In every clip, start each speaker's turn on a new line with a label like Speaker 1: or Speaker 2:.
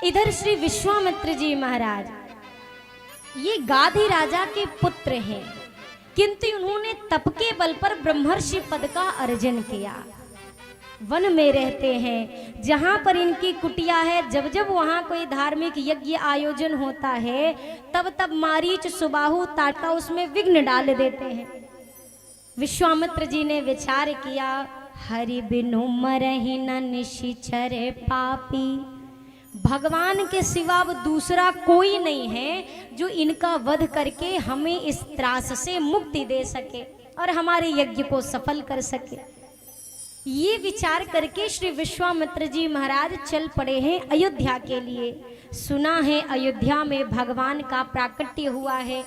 Speaker 1: इधर श्री विश्वामित्र जी महाराज ये गाधी राजा के पुत्र हैं, किंतु उन्होंने तप के बल पर ब्रह्मर्षि पद का अर्जन किया। वन में रहते हैं, जहां पर इनकी कुटिया है, जब जब वहां कोई धार्मिक यज्ञ आयोजन होता है तब तब मारीच सुबाहु ताटा उसमें विघ्न डाल देते हैं। विश्वामित्र जी ने विचार किया, हरि बिनु मरहि न निशिचर पापी, भगवान के सिवा अब दूसरा कोई नहीं है जो इनका वध करके हमें इस त्रास से मुक्ति दे सके और हमारे यज्ञ को सफल कर सके। ये विचार करके श्री विश्वामित्र जी महाराज चल पड़े हैं अयोध्या के लिए। सुना है अयोध्या में भगवान का प्राकट्य हुआ है,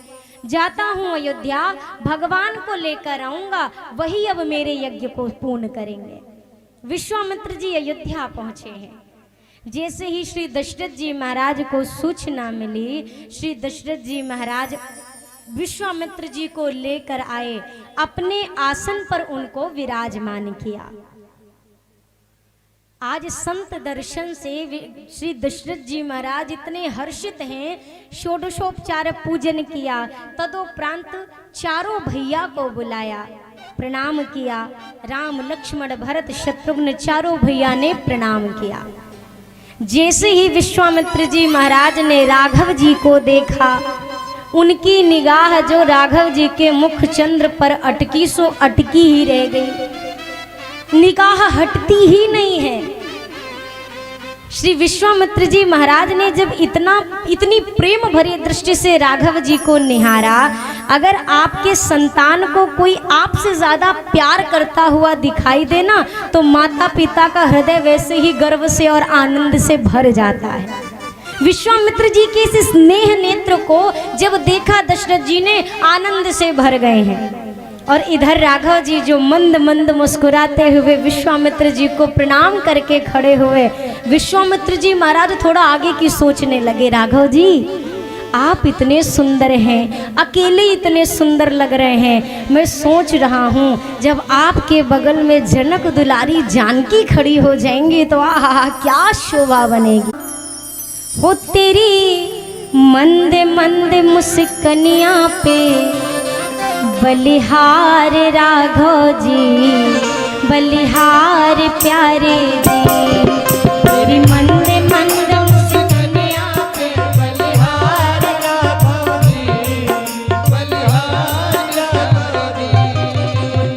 Speaker 1: जाता हूँ अयोध्या, भगवान को लेकर आऊंगा, वही अब मेरे यज्ञ को पूर्ण करेंगे। विश्वामित्र जी अयोध्या पहुंचे हैं। जैसे ही श्री दशरथ जी महाराज को सूचना मिली, श्री दशरथ जी महाराज विश्वामित्र जी को लेकर आए, अपने आसन पर उनको विराजमान किया। आज संत दर्शन से श्री दशरथ जी महाराज इतने हर्षित हैं, षोडशोपचार पूजन किया, तदोपरांत चारों भैया को बुलाया, प्रणाम किया। राम लक्ष्मण भरत शत्रुघ्न चारों भैया ने प्रणाम किया। जैसे ही विश्वामित्र जी महाराज ने राघव जी को देखा, उनकी निगाह जो राघव जी के मुख चंद्र पर अटकी सो अटकी ही रह गई, निगाह हटती ही नहीं है। श्री विश्वामित्र जी महाराज ने जब इतनी प्रेम भरी दृष्टि से राघव जी को निहारा, अगर आपके संतान को कोई आपसे ज्यादा प्यार करता हुआ दिखाई देना तो माता पिता का हृदय वैसे ही गर्व से और आनंद से भर जाता है। विश्वामित्र जी के इस स्नेह नेत्र को जब देखा दशरथ जी ने, आनंद से भर गए हैं। और इधर राघव जी जो मंद मंद मुस्कुराते हुए विश्वामित्र जी को प्रणाम करके खड़े हुए। विश्वामित्र जी महाराज थोड़ा आगे की सोचने लगे, राघव जी आप इतने सुंदर हैं, अकेले इतने सुंदर लग रहे हैं। मैं सोच रहा हूँ जब आपके बगल में जनक दुलारी जानकी खड़ी हो जाएंगी तो आहा क्या शोभा बनेगी। हो तेरी मंद मंद मुस्कनिया पे बलिहार राघव जी, बलिहार प्यारे जी, तेरी मंद मंद मुस्कनिया पे बलिहार राघव जी, बलिहार राघव जी,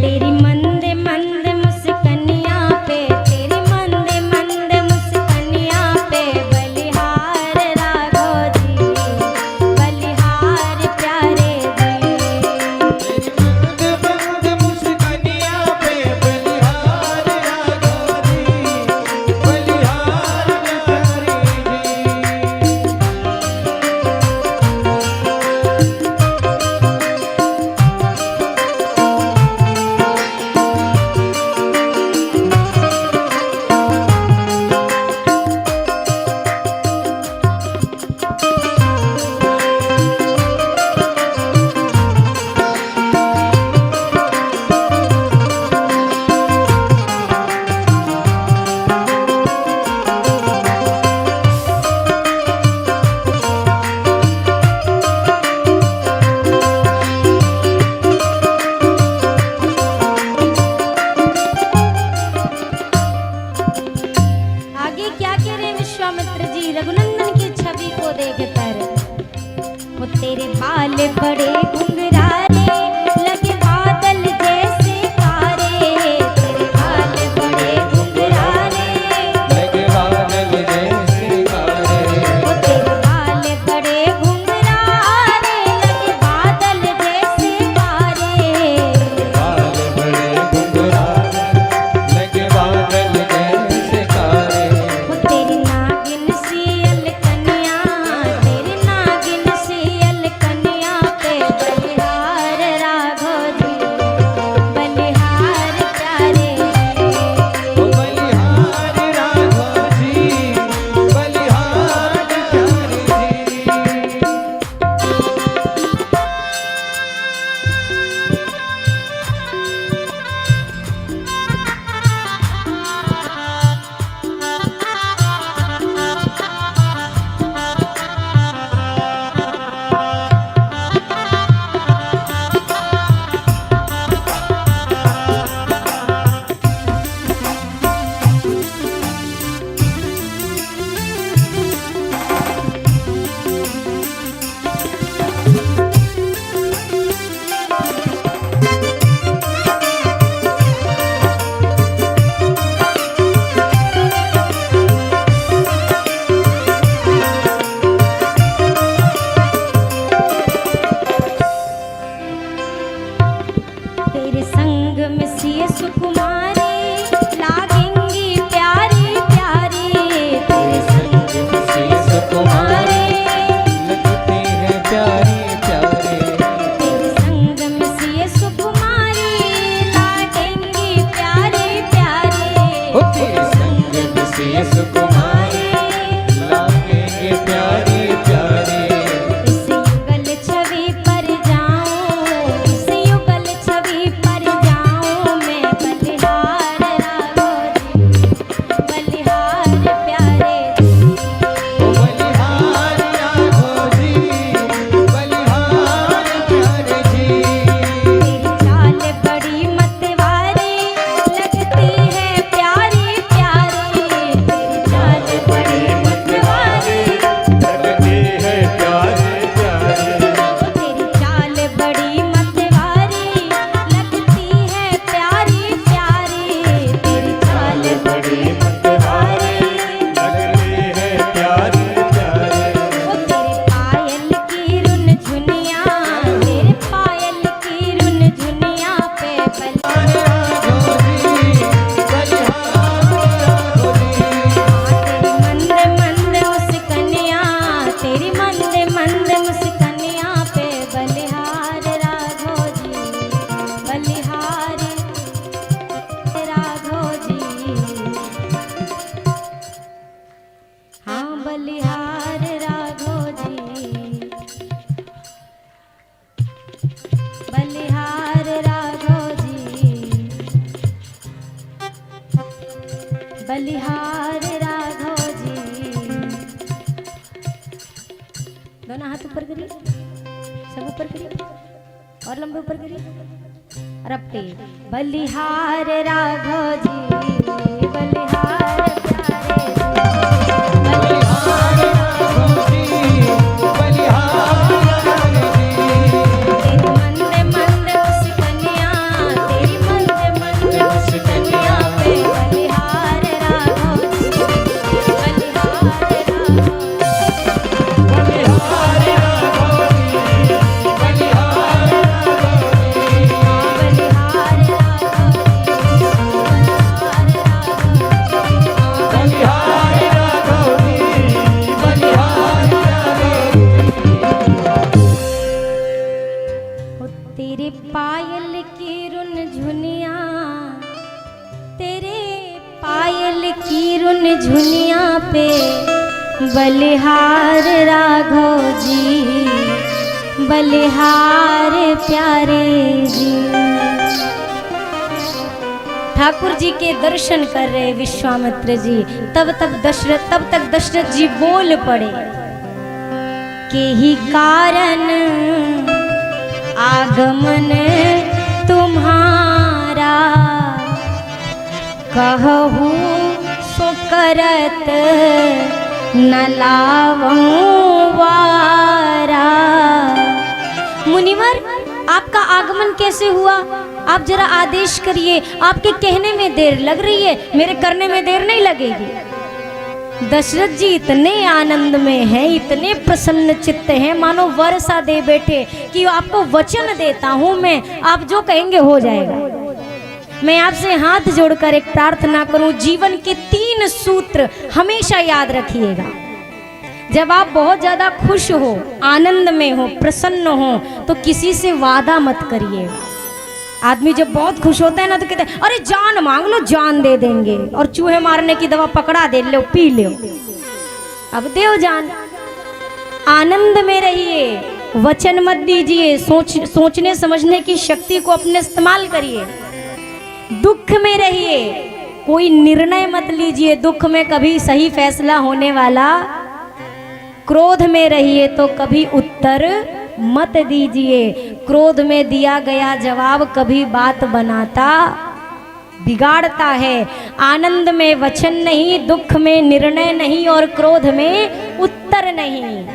Speaker 1: तेरी मंद मंद मुस्कनिया पे, तेरी मंद मंद मुस्कनिया पे बलिहार राघव जी, बलिहार प्यारे रघुनंदन की छवि को देखकर। वो तेरे बाल बड़े घुंघराले लगे बादल जैसे तारे, तेरे बाल बड़े घुंघराले लगे बादल जैसे तारे, वो तेरे बाल बड़े घुंघराले लगे बादल जैसे तारे, बाल बड़े घुंघराले लगे बादल जैसे तारे, वो तेरी नागिन सी अलकनिया, तेरी नागिन सी अलकनिया पे बलिहार राघव जी, बलिहार राघव जी, बलिहार राघव जी। दोनों हाथ ऊपर करिए, सब ऊपर करिए और लंबे ऊपर करिए। रपटे बलिहार राघव जी, बलिहार प्यारे जी, बलिहार राघव जी, बलिहार राघव जी। तेरी मंद मंद मुस्कनिया, तेरी मंद मंद मुस्कनिया पे बलिहार राघव जी, बलिहार राघव जी, बलिहार राघव जी, बलिहार तेरे पायल की रुन झुनिया, तेरे पायल की रुन झुनिया पे बलिहार राघव जी, बलिहार प्यारे जी। ठाकुर जी के दर्शन कर रहे विश्वामित्र जी, तब तक दशरथ जी बोल पड़े के ही कारण आगमन तुम्हारा, कहूँ सो करत न लावं वारा। मुनिवर, आपका आगमन कैसे हुआ? आप जरा आदेश करिए। आपके कहने में देर लग रही है, मेरे करने में देर नहीं लगेगी। दशरथ जी इतने आनंद में हैं, इतने प्रसन्न चित्त हैं, मानो वर्षा दे बैठे कि आपको वचन देता हूं मैं, आप जो कहेंगे हो जाएगा। मैं आपसे हाथ जोड़कर एक प्रार्थना करूं, जीवन के 3 सूत्र हमेशा याद रखिएगा। जब आप बहुत ज्यादा खुश हो, आनंद में हो, प्रसन्न हो, तो किसी से वादा मत करिएगा। आदमी जब बहुत खुश होता है ना तो कहते हैं अरे जान मांग लो, जान दे देंगे, और चूहे मारने की दवा पकड़ा दे लो, पी लो, अब दो जान। आनंद में रहिए, वचन मत दीजिए, सोचने समझने की शक्ति को अपने इस्तेमाल करिए। दुख में रहिए, कोई निर्णय मत लीजिए, दुख में कभी सही फैसला होने वाला। क्रोध में रहिए तो कभी उत्तर मत दीजिए, क्रोध में दिया गया जवाब कभी बात बनाता बिगाड़ता है। आनंद में वचन नहीं, दुख में निर्णय नहीं, और क्रोध में उत्तर नहीं।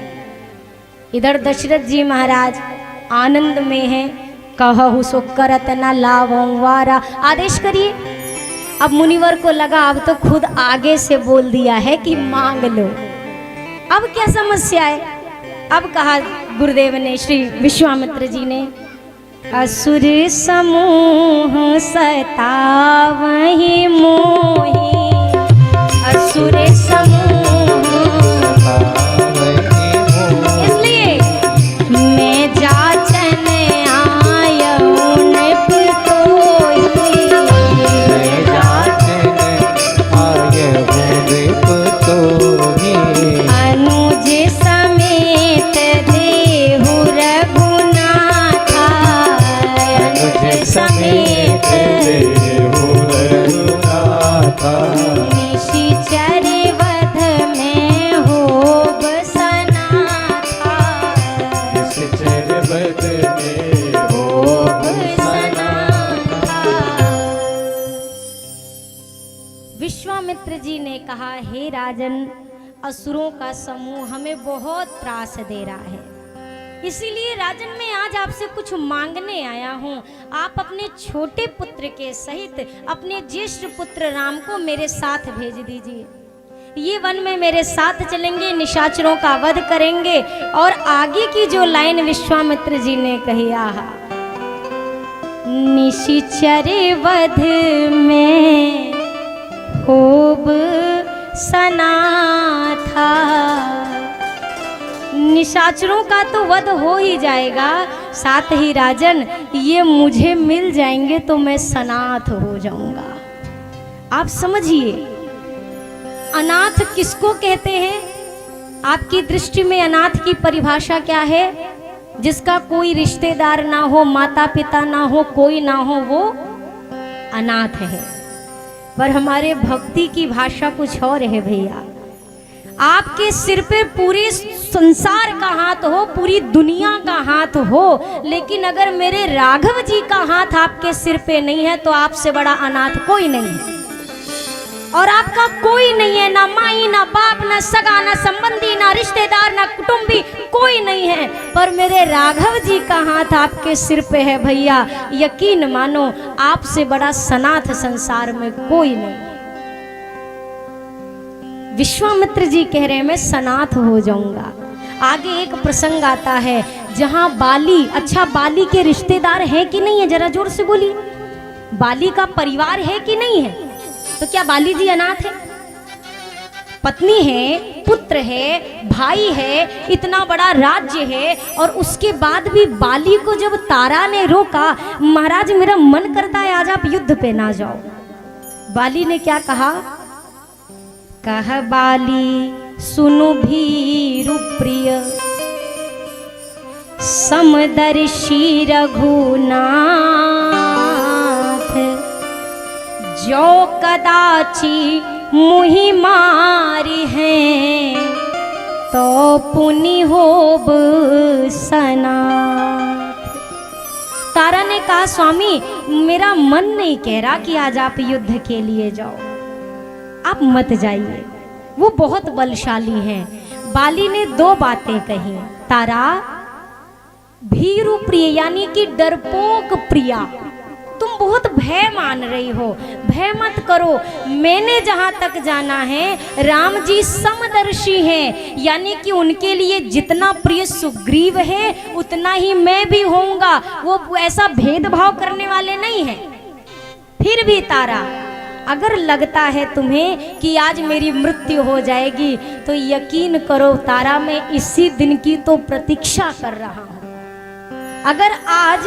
Speaker 1: इधर दशरथ जी महाराज आनंद में हैं, कहु सो करत न लावं वारा। आदेश करिए। अब मुनिवर को लगा अब तो खुद आगे से बोल दिया है कि मांग लो, अब क्या समस्या है। अब कहा गुरुदेव ने, श्री विश्वामित्र जी ने, असुर समूह सतावहि मोहि, असुर समूह, इसलिए मैं जाचन आयऊ नृप तोहि, मैं जाचन आयऊ नृप तोहि, अनुज समेत देहु रघुनाथा, अनुज समेत देहु रघुनाथा, निशिचर वध में होब सनाथा, निशिचर वध में होब सनाथा। विश्वामित्र जी ने कहा, हे राजन, असुरों का समूह हमें बहुत त्रास दे रहा है, इसीलिए राजन मैं आज आपसे कुछ मांगने आया हूँ। आप अपने छोटे पुत्र के सहित अपने ज्येष्ठ पुत्र राम को मेरे साथ भेज दीजिए। ये वन में मेरे साथ चलेंगे, निशाचरों का वध करेंगे। और आगे की जो लाइन विश्वामित्र जी ने कही, आहा, निशिचर वध में होब सनाथा, निशाचरों का तो वध हो ही जाएगा, साथ ही राजन ये मुझे मिल जाएंगे तो मैं सनाथ हो जाऊंगा। आप समझिए, अनाथ किसको कहते हैं? आपकी दृष्टि में अनाथ की परिभाषा क्या है? जिसका कोई रिश्तेदार ना हो, माता पिता ना हो, कोई ना हो, वो अनाथ है। पर हमारे भक्ति की भाषा कुछ और है भैया। आपके सिर पे पूरे संसार का हाथ हो, पूरी दुनिया का हाथ हो, लेकिन अगर मेरे राघव जी का हाथ आपके सिर पे नहीं है तो आपसे बड़ा अनाथ कोई नहीं है। और आपका कोई नहीं है, ना माई, ना बाप, ना सगा, ना संबंधी, ना रिश्तेदार, ना कुटुंबी, कोई नहीं है। पर मेरे राघव जी का हाथ आपके सिर पे है भैया, यकीन मानो आपसे बड़ा सनाथ संसार में कोई नहीं। विश्वामित्र जी कह रहे हैं मैं सनाथ हो जाऊंगा। आगे एक प्रसंग आता है जहां बाली, अच्छा बाली के रिश्तेदार हैं कि नहीं है, जरा जोर से बोलिए। बाली का परिवार है कि नहीं है? तो क्या बाली जी अनाथ है? पत्नी है, पुत्र है, भाई है, इतना बड़ा राज्य है, और उसके बाद भी बाली को जब तारा ने रोका, महाराज मेरा मन करता है आज आप युद्ध पे ना जाओ। बाली ने क्या कहा? कह बाली सुनु भीरु प्रिय, समदर्शी रघुनाथ, जो कदाचि मुहि मारी हैं, तो पुनि होब सनाथ। तारा ने कहा स्वामी मेरा मन नहीं कह रहा कि आज आप युद्ध के लिए जाओ, आप मत जाइए, वो बहुत बलशाली हैं। बाली ने दो बातें कही। तारा भीरु प्रिय यानी कि डरपोक प्रिया, तुम बहुत भय मान रही हो, भय मत करो। मैंने जहां तक जाना है राम जी समदर्शी हैं, यानी कि उनके लिए जितना प्रिय सुग्रीव है उतना ही मैं भी होऊंगा। वो ऐसा भेदभाव करने वाले नहीं हैं। फिर भी तारा अगर लगता है तुम्हें कि आज मेरी मृत्यु हो जाएगी तो यकीन करो तारा मैं इसी दिन की तो प्रतीक्षा कर रहा हूं। अगर आज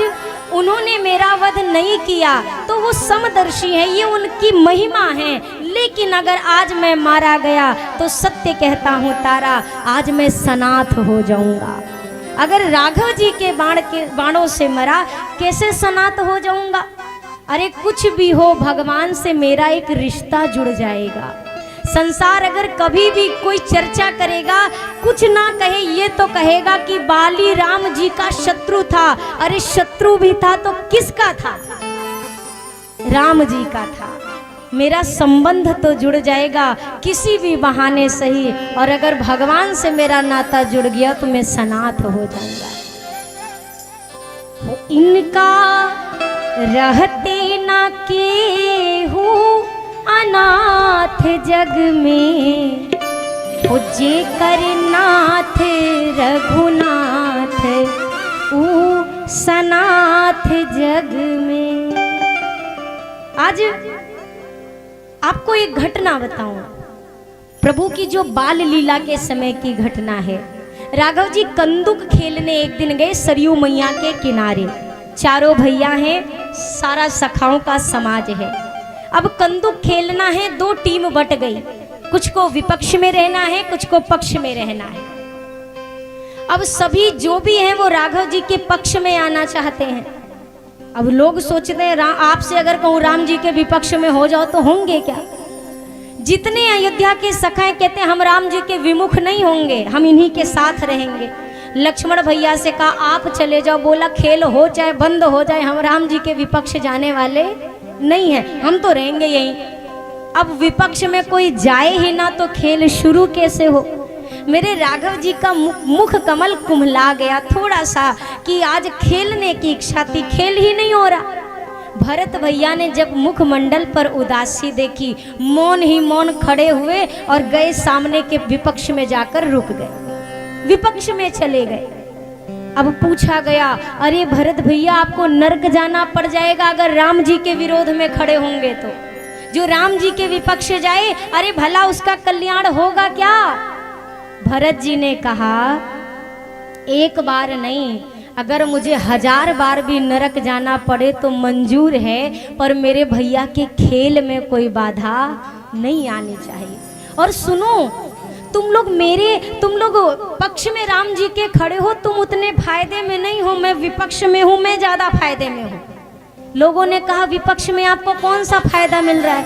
Speaker 1: उन्होंने मेरा वध नहीं किया तो वो समदर्शी है, ये उनकी महिमा है। लेकिन अगर आज मैं मारा गया तो सत्य कहता हूँ तारा आज मैं सनाथ हो जाऊंगा। अगर राघव जी के बाणों से मरा कैसे सनाथ हो जाऊंगा? अरे कुछ भी हो भगवान से मेरा एक रिश्ता जुड़ जाएगा। संसार अगर कभी भी कोई चर्चा करेगा, कुछ ना कहे ये तो कहेगा कि बाली राम जी का शत्रु था। अरे शत्रु भी था तो किसका था? राम जी का था। मेरा संबंध तो जुड़ जाएगा किसी भी बहाने सही, और अगर भगवान से मेरा नाता जुड़ गया तो मैं सनाथ हो जाऊंगा। इनका रहते ना केहू अनाथ जग में, ओ जे कर नाथ रघुनाथ ऊ सनाथ जग में। आज आपको एक घटना बताऊं, प्रभु की जो बाल लीला के समय की घटना है। राघव जी कंदुक खेलने एक दिन गए सरयू मैया के किनारे। चारों भैया हैं, सारा सखाओं का समाज है। अब कंदुक खेलना है, दो टीम बट गई, कुछ को विपक्ष में रहना है, कुछ को पक्ष में रहना है। अब सभी जो भी हैं वो राघव जी के पक्ष में आना चाहते हैं। अब लोग सोचते हैं आपसे अगर कहूँ राम जी के विपक्ष में हो जाओ तो होंगे क्या? जितने अयोध्या के सखाए कहते हैं हम राम जी के विमुख नहीं होंगे, हम इन्हीं के साथ रहेंगे। लक्ष्मण भैया से कहा आप चले जाओ, बोला खेल हो चाहे बंद हो जाए हम राम जी के विपक्ष जाने वाले नहीं है, हम तो रहेंगे यहीं। अब विपक्ष में कोई जाए ही ना तो खेल शुरू कैसे हो? मेरे राघव जी का मुख कमल कुम्हला गया थोड़ा सा कि आज खेलने की इच्छा थी, खेल ही नहीं हो रहा। भरत भैया ने जब मुखमंडल पर उदासी देखी, मौन ही मौन खड़े हुए और गए सामने के विपक्ष में जाकर रुक गए, विपक्ष में चले गए। अब पूछा गया अरे भरत भैया आपको नरक जाना पड़ जाएगा अगर राम जी के विरोध में खड़े होंगे तो। जो राम जी के विपक्ष जाए अरे भला उसका कल्याण होगा क्या? भरत जी ने कहा एक बार नहीं, अगर मुझे 1000 बार भी नरक जाना पड़े तो मंजूर है, पर मेरे भैया के खेल में कोई बाधा नहीं आनी चाहिए। और सुनो, तुम लोग पक्ष में राम जी के खड़े हो, तुम उतने फायदे में नहीं हो, मैं विपक्ष में हूँ, मैं ज्यादा फायदे में हूँ। लोगों ने कहा विपक्ष में आपको कौन सा फायदा मिल रहा है?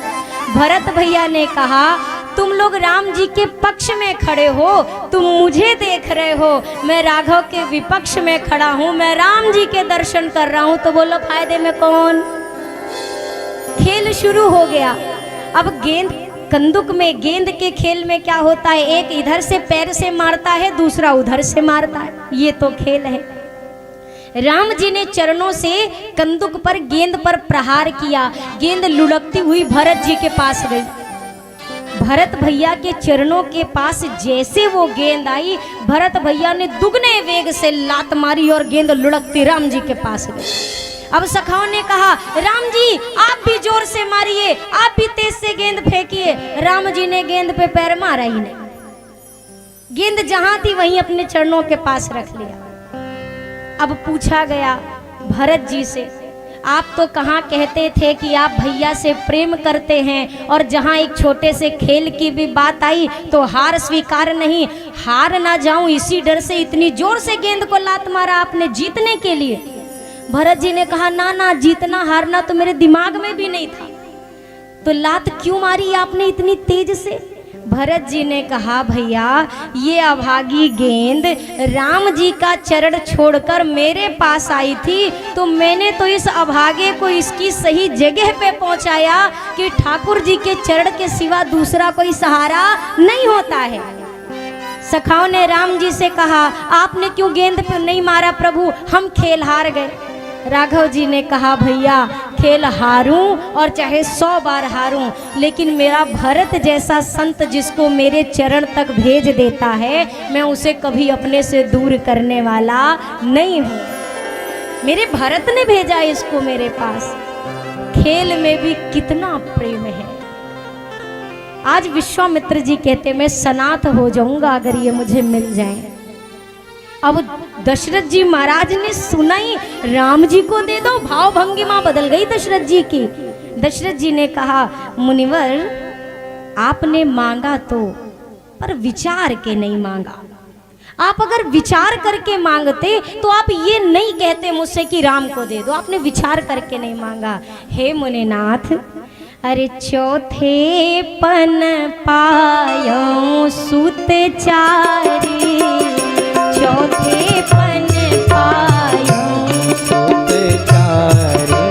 Speaker 1: भरत भैया ने कहा तुम लोग राम जी के पक्ष में खड़े हो, तुम मुझे देख रहे हो, मैं राघव के विपक्ष में खड़ा हूँ, मैं राम जी के दर्शन कर रहा हूँ, तो बोलो फायदे में कौन? खेल शुरू हो गया। अब कंदुक में गेंद के खेल में क्या होता है, एक इधर से पैर से मारता है, दूसरा उधर से मारता है, ये तो खेल है। राम जी ने चरणों से कंदुक पर गेंद पर प्रहार किया, गेंद लुढ़कती हुई भरत जी के पास गई। भरत भैया के चरणों के पास जैसे वो गेंद आई, भरत भैया ने दुगने वेग से लात मारी और गेंद लुढ़कती राम जी के पास गई। अब सखाओं ने कहा राम जी आप भी जोर से मारिए, आप भी तेज से गेंद फेंकिए। राम जी ने गेंद पे पैर मारा ही नहीं, गेंद जहां थी वहीं अपने चरणों के पास रख लिया। अब पूछा गया भरत जी से, आप तो कहाँ कहते थे कि आप भैया से प्रेम करते हैं, और जहाँ एक छोटे से खेल की भी बात आई तो हार स्वीकार नहीं, हार ना जाऊं इसी डर से इतनी जोर से गेंद को लात मारा आपने जीतने के लिए। भरत जी ने कहा ना ना, जीतना हारना तो मेरे दिमाग में भी नहीं था, तो लात क्यों मारी आपने इतनी तेज से? भरत जी ने कहा भैया ये अभागी गेंद राम जी का चरण छोड़कर मेरे पास आई थी, तो मैंने तो इस अभागे को इसकी सही जगह पे पहुंचाया कि ठाकुर जी के चरण के सिवा दूसरा कोई सहारा नहीं होता है। सखाओं ने राम जी से कहा आपने क्यों गेंद पे नहीं मारा प्रभु, हम खेल हार गए। राघव जी ने कहा भैया खेल हारूं और चाहे 100 बार हारूं, लेकिन मेरा भरत जैसा संत जिसको मेरे चरण तक भेज देता है, मैं उसे कभी अपने से दूर करने वाला नहीं हूं। मेरे भरत ने भेजा इसको मेरे पास। खेल में भी कितना प्रेम है। आज विश्वामित्र जी कहते मैं सनाथ हो जाऊंगा अगर ये मुझे मिल जाए। अब दशरथ जी महाराज ने सुना ही राम जी को दे दो, भाव भंगिमा बदल गई दशरथ जी की। दशरथ जी ने कहा मुनिवर आपने मांगा तो, पर विचार के नहीं मांगा। आप अगर विचार करके मांगते तो आप ये नहीं कहते मुझसे कि राम को दे दो, आपने विचार करके नहीं मांगा। हे मुनिनाथ अरे चौथे पन पायो सुत चारी, चौथे पन पायो
Speaker 2: सुत चारी,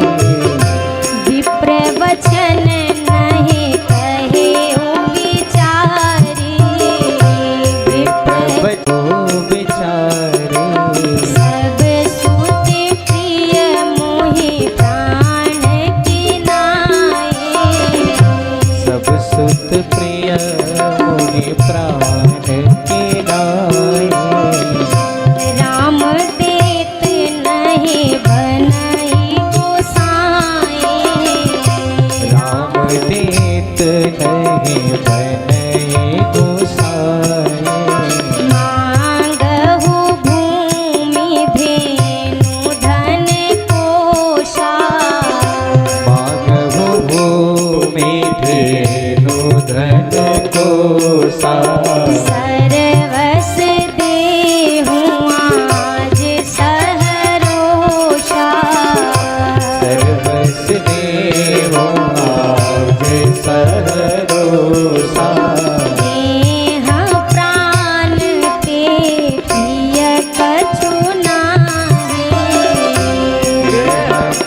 Speaker 1: विप्र वचन नहीं कहे विचारी, विप्र
Speaker 2: विचारी,
Speaker 1: सब सुत प्रिय मोहि प्राण की नाए,
Speaker 2: सब सुत प्रिय मोहि प्राण की नाए,
Speaker 1: राम देत नहीं बनई गोसाई,
Speaker 2: राम देत नहीं बनई गोसाई,
Speaker 1: मांगहु भूमि धेनु धन कोशा,
Speaker 2: मांगहु भूमि धेनु धन कोसा,
Speaker 1: सर्वस देहु आज सहरोषा,
Speaker 2: सर्वस देवो आज सहरोषा,
Speaker 1: देह प्राण के प्रिय कछु नाहि,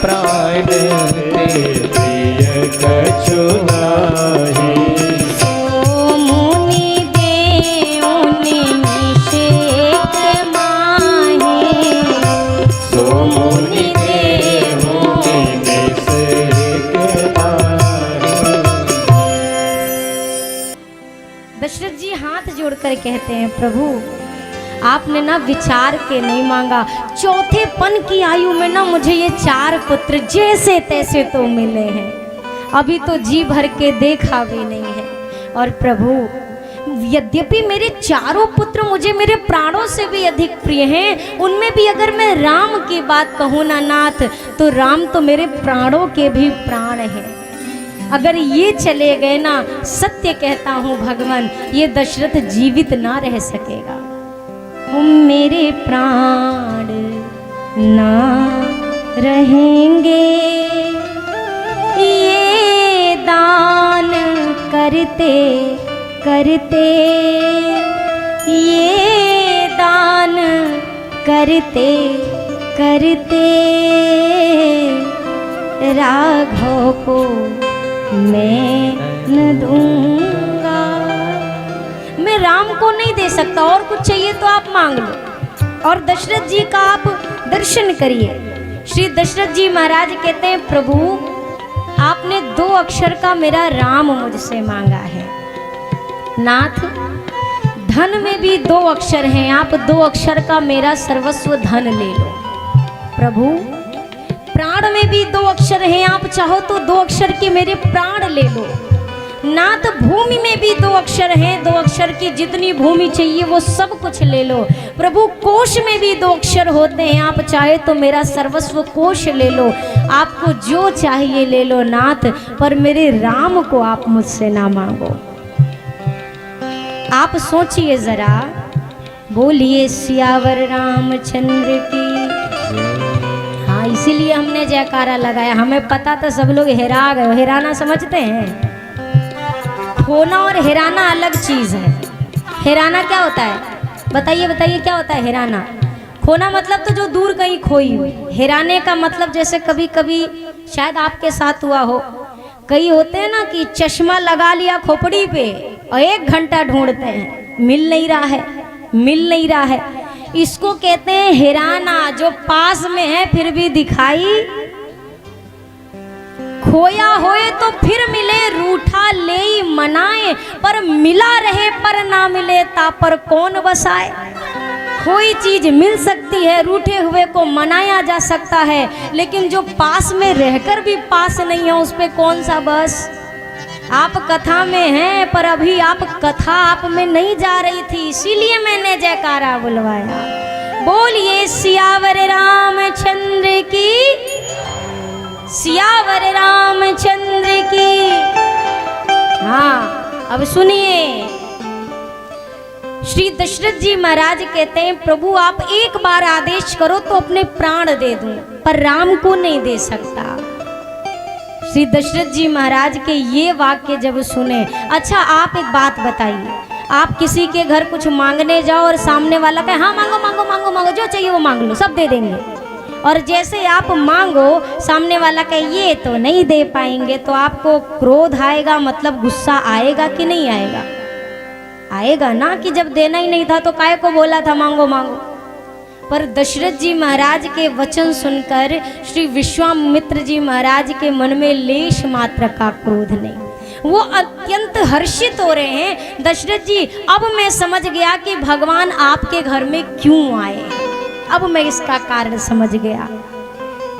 Speaker 2: प्राण ते प्रिय कछु नाहि,
Speaker 1: सो मुनि देउनि निषेक माहि,
Speaker 2: सो मुनि देहुनि निषेक माहि।
Speaker 1: दशरथ जी हाथ जोड़कर कहते हैं प्रभु आपने ना विचार के नहीं मांगा, चौथे पन की आयु में ना मुझे ये 4 पुत्र जैसे तैसे तो मिले हैं, अभी तो जी भर के देखा भी नहीं है। और प्रभु यद्यपि मेरे 4 पुत्र मुझे मेरे प्राणों से भी अधिक प्रिय हैं, उनमें भी अगर मैं राम की बात कहूँ ना नाथ, तो राम तो मेरे प्राणों के भी प्राण हैं। अगर ये चले गए ना, सत्य कहता हूँ भगवान, ये दशरथ जीवित ना रह सकेगा। मेरे प्राण ना रहेंगे, ये दान करते करते, ये दान करते करते, राघव को मैं न दूंगा। मैं राम को नहीं दे सकता, और कुछ चाहिए तो आप मांग लो। और दशरथ जी का आप दर्शन करिए। श्री दशरथ जी महाराज कहते हैं, प्रभु आपने 2 अक्षर का मेरा राम मुझसे मांगा है। नाथ, धन में भी 2 अक्षर हैं, आप 2 अक्षर का मेरा सर्वस्व धन ले लो। प्रभु प्राण में भी 2 अक्षर हैं, आप चाहो तो 2 अक्षर के मेरे प्राण ले लो। नाथ, भूमि में भी 2 अक्षर हैं, 2 अक्षर की जितनी भूमि चाहिए वो सब कुछ ले लो। प्रभु कोश में भी 2 अक्षर होते हैं, आप चाहे तो मेरा सर्वस्व कोश ले लो। आपको जो चाहिए ले लो नाथ, पर मेरे राम को आप मुझसे ना मांगो। आप सोचिए जरा, बोलिए सियावर रामचंद्र की। हाँ, इसीलिए हमने जयकारा लगाया। हमें पता था सब लोग हेरा गए। हेराना समझते हैं? खोना और हेराना अलग चीज है। हेराना क्या होता है? बताइए बताइए, क्या होता है हेराना? खोना मतलब तो जो दूर कहीं खोई हुई। हेराने का मतलब जैसे कभी कभी शायद आपके साथ हुआ हो, कई होते हैं ना कि चश्मा लगा लिया खोपड़ी पे और 1 घंटा ढूंढते हैं, मिल नहीं रहा है, मिल नहीं रहा है। इसको कहते हैं हेराना। जो पास में है फिर भी दिखाई, खोया होए तो फिर मिले, रूठा ले ही मनाए, पर मिला रहे पर ना मिले, ता पर कौन बसाए। कोई चीज मिल सकती है, रूठे हुए को मनाया जा सकता है, लेकिन जो पास में रहकर भी पास नहीं है उस पे कौन सा बस। आप कथा में हैं, पर अभी आप कथा आप में नहीं जा रही थी, इसीलिए मैंने जयकारा बुलवाया। बोलिए सियावर रामचंद्र की, सियावर रामचंद्र की। हाँ, अब सुनिए, श्री दशरथ जी महाराज कहते हैं, प्रभु आप एक बार आदेश करो तो अपने प्राण दे दूं, पर राम को नहीं दे सकता। श्री दशरथ जी महाराज के ये वाक्य जब सुने, अच्छा आप एक बात बताइए, आप किसी के घर कुछ मांगने जाओ और सामने वाला कहे हाँ मांगो मांगो मांगो मांगो, जो चाहिए वो मांग लो, सब दे देंगे। और जैसे आप मांगो, सामने वाला कहे ये तो नहीं दे पाएंगे, तो आपको क्रोध आएगा, मतलब गुस्सा आएगा कि नहीं आएगा? आएगा ना, कि जब देना ही नहीं था तो काहे को बोला था मांगो मांगो। पर दशरथ जी महाराज के वचन सुनकर श्री विश्वामित्र जी महाराज के मन में लेश मात्र का क्रोध नहीं, वो अत्यंत हर्षित हो रहे हैं। दशरथ जी, अब मैं समझ गया कि भगवान आपके घर में क्यों आए, अब मैं इसका कारण समझ गया।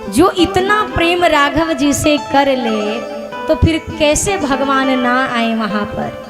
Speaker 1: जो इतना प्रेम राघव जी से कर ले तो फिर कैसे भगवान ना आए वहां पर।